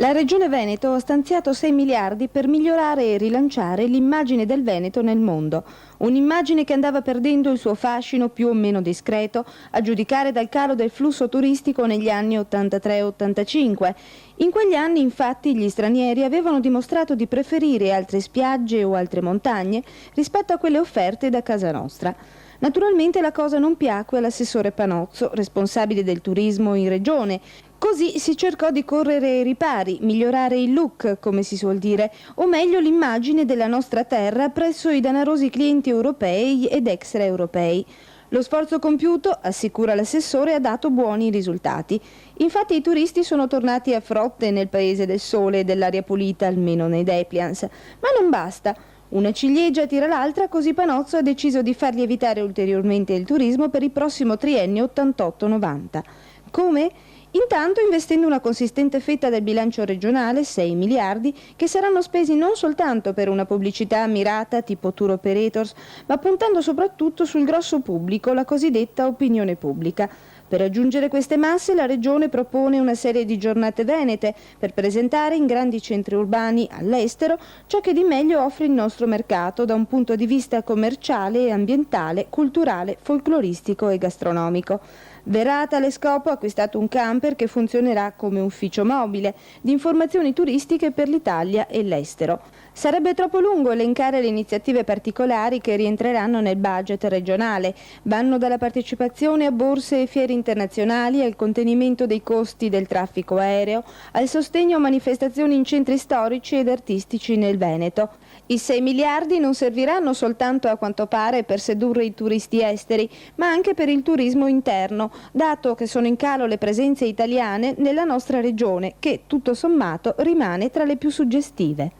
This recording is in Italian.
La Regione Veneto ha stanziato 6 miliardi per migliorare e rilanciare l'immagine del Veneto nel mondo. Un'immagine che andava perdendo il suo fascino più o meno discreto, a giudicare dal calo del flusso turistico negli anni 83-85. In quegli anni, infatti, gli stranieri avevano dimostrato di preferire altre spiagge o altre montagne rispetto a quelle offerte da casa nostra. Naturalmente la cosa non piacque all'assessore Panozzo, responsabile del turismo in regione. Così si cercò di correre ai ripari, migliorare il look, come si suol dire, o meglio l'immagine della nostra terra presso i danarosi clienti europei ed extraeuropei. Lo sforzo compiuto, assicura l'assessore, ha dato buoni risultati. Infatti i turisti sono tornati a frotte nel paese del sole e dell'aria pulita, almeno nei Deplians. Ma non basta. Una ciliegia tira l'altra, così Panozzo ha deciso di far lievitare ulteriormente il turismo per il prossimo triennio 88-90. Come? Intanto investendo una consistente fetta del bilancio regionale, 6 miliardi, che saranno spesi non soltanto per una pubblicità mirata tipo tour operators, ma puntando soprattutto sul grosso pubblico, la cosiddetta opinione pubblica. Per raggiungere queste masse la Regione propone una serie di giornate venete per presentare in grandi centri urbani all'estero ciò che di meglio offre il nostro mercato da un punto di vista commerciale e ambientale, culturale, folcloristico e gastronomico. Verrà a tale scopo acquistato un camper che funzionerà come ufficio mobile di informazioni turistiche per l'Italia e l'estero. Sarebbe troppo lungo elencare le iniziative particolari che rientreranno nel budget regionale. Vanno dalla partecipazione a borse e fiere internazionali al contenimento dei costi del traffico aereo, al sostegno a manifestazioni in centri storici ed artistici nel Veneto. I 6 miliardi non serviranno soltanto, a quanto pare, per sedurre i turisti esteri, ma anche per il turismo interno, dato che sono in calo le presenze italiane nella nostra regione, che tutto sommato rimane tra le più suggestive.